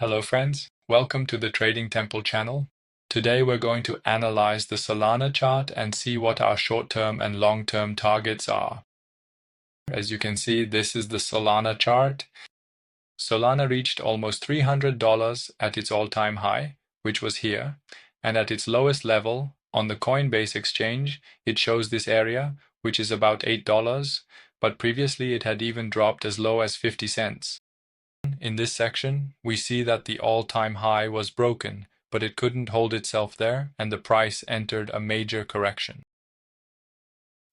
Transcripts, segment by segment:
Hello friends, welcome to the Trading Temple channel. Today we're going to analyze the Solana chart and see what our short-term and long-term targets are. As you can see, this is the Solana chart. Solana reached almost $300 at its all-time high, which was here, and at its lowest level on the Coinbase exchange, it shows this area, which is about $8, but previously it had even dropped as low as 50 cents. In this section, we see that the all-time high was broken, but it couldn't hold itself there, and the price entered a major correction.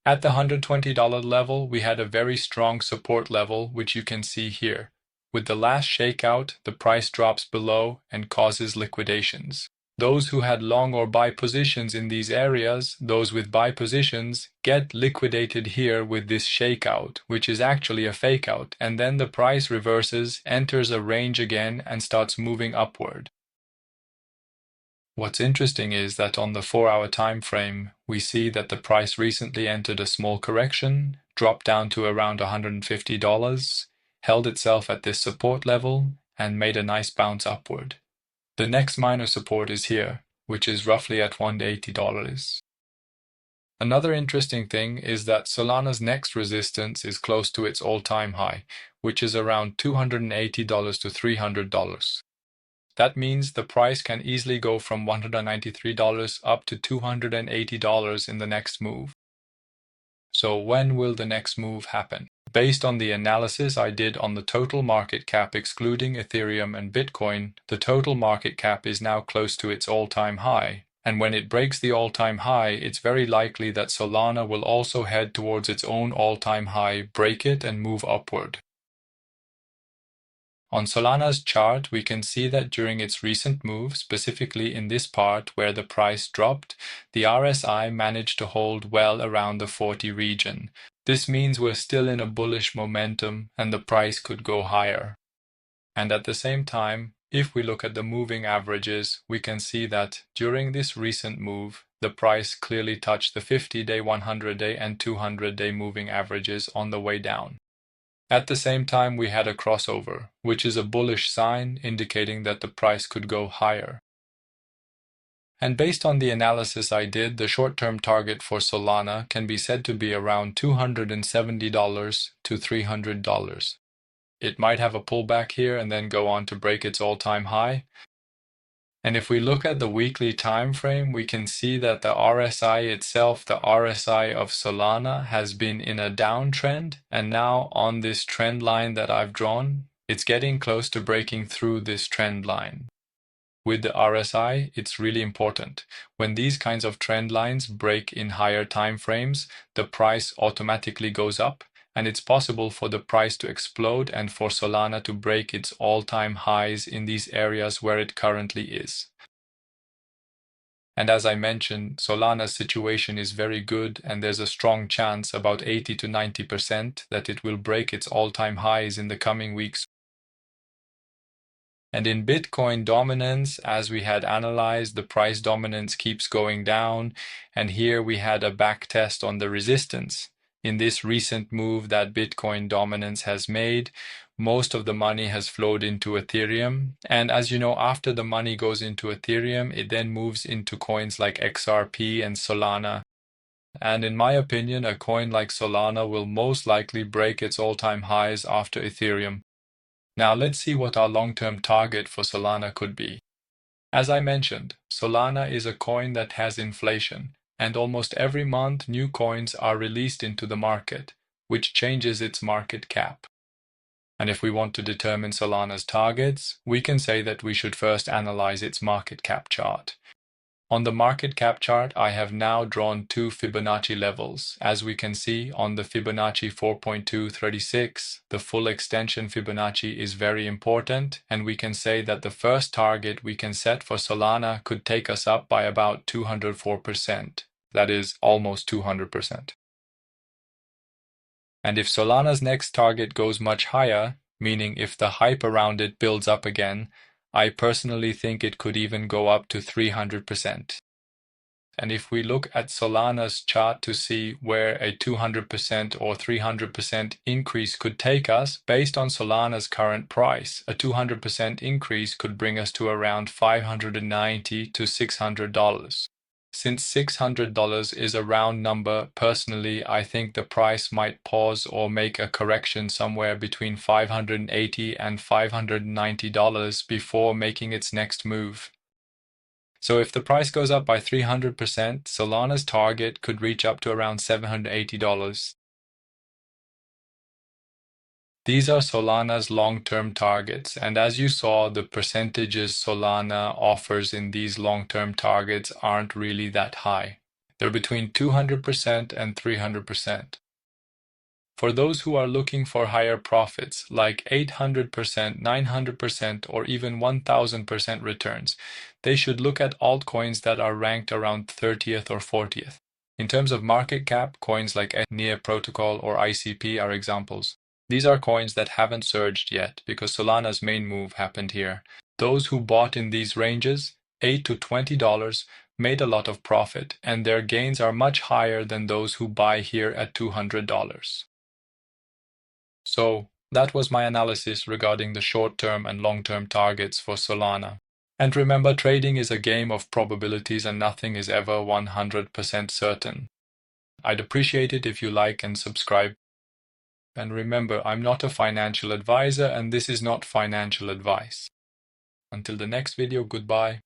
At the $120 level, we had a very strong support level, which you can see here. With the last shakeout, the price drops below and causes liquidations. Those who had long or buy positions in these areas, those with buy positions, get liquidated here with this shakeout, which is actually a fake out, and then the price reverses, enters a range again, and starts moving upward. What's interesting is that on the 4-hour time frame, we see that the price recently entered a small correction, dropped down to around $150, held itself at this support level, and made a nice bounce upward. The next minor support is here, which is roughly at $180. Another interesting thing is that Solana's next resistance is close to its all-time high, which is around $280 to $300. That means the price can easily go from $193 up to $280 in the next move. So when will the next move happen? Based on the analysis I did on the total market cap excluding Ethereum and Bitcoin, the total market cap is now close to its all-time high. And when it breaks the all-time high, it's very likely that Solana will also head towards its own all-time high, break it, and move upward. On Solana's chart, we can see that during its recent move, specifically in this part where the price dropped, the RSI managed to hold well around the 40 region. This means we're still in a bullish momentum and the price could go higher. And at the same time, if we look at the moving averages, we can see that during this recent move, the price clearly touched the 50-day, 100-day, and 200-day moving averages on the way down. At the same time, we had a crossover, which is a bullish sign indicating that the price could go higher. And based on the analysis I did, the short-term target for Solana can be said to be around $270 to $300. It might have a pullback here and then go on to break its all-time high. And if we look at the weekly time frame, we can see that the RSI itself, the RSI of Solana, has been in a downtrend, and now on this trend line that I've drawn, it's getting close to breaking through this trend line. With the RSI, it's really important. When these kinds of trend lines break in higher time frames, the price automatically goes up, and it's possible for the price to explode and for Solana to break its all-time highs in these areas where it currently is. And as I mentioned, Solana's situation is very good, and there's a strong chance, about 80 to 90%, that it will break its all-time highs in the coming weeks. And in Bitcoin dominance, as we had analyzed, the price dominance keeps going down, and here we had a back test on the resistance. In this recent move that Bitcoin dominance has made, most of the money has flowed into Ethereum. And as you know, after the money goes into Ethereum, it then moves into coins like XRP and Solana. And in my opinion, a coin like Solana will most likely break its all-time highs after Ethereum. Now let's see what our long-term target for Solana could be. As I mentioned, Solana is a coin that has inflation, and almost every month new coins are released into the market, which changes its market cap. And if we want to determine Solana's targets, we can say that we should first analyze its market cap chart. On the market cap chart, I have now drawn two Fibonacci levels. As we can see on the Fibonacci 4.236, the full extension Fibonacci is very important, and we can say that the first target we can set for Solana could take us up by about 204%. That is almost 200%. And if Solana's next target goes much higher, meaning if the hype around it builds up again, I personally think it could even go up to 300%. And if we look at Solana's chart to see where a 200% or 300% increase could take us, based on Solana's current price, a 200% increase could bring us to around $590 to $600. Since $600 is a round number, personally, I think the price might pause or make a correction somewhere between $580 and $590 before making its next move. So if the price goes up by 300%, Solana's target could reach up to around $780. These are Solana's long-term targets, and as you saw, the percentages Solana offers in these long-term targets aren't really that high. They're between 200% and 300%. For those who are looking for higher profits, like 800%, 900%, or even 1000% returns, they should look at altcoins that are ranked around 30th or 40th. In terms of market cap, coins like Ethereum Protocol or ICP are examples. These are coins that haven't surged yet because Solana's main move happened here. Those who bought in these ranges, $8 to $20, made a lot of profit, and their gains are much higher than those who buy here at $200. So that was my analysis regarding the short-term and long-term targets for Solana. And remember, trading is a game of probabilities and nothing is ever 100% certain. I'd appreciate it if you like and subscribe. And remember, I'm not a financial advisor and this is not financial advice. Until the next video, goodbye.